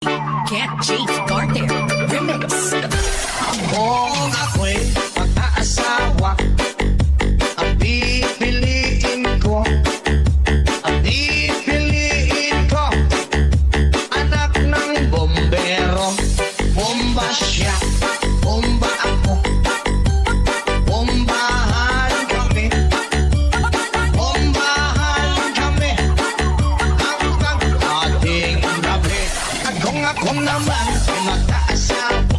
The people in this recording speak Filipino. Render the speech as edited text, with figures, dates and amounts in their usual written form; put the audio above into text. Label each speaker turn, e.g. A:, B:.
A: Cat Chief Carter Remix.
B: Kung ako'y mag-aasawa, ang pipiliin ko, anak ng bombero. Bomba siya, bomba ako, bombahan kami hanggang ating gabi. At kung ako naman ay mag-aasawa,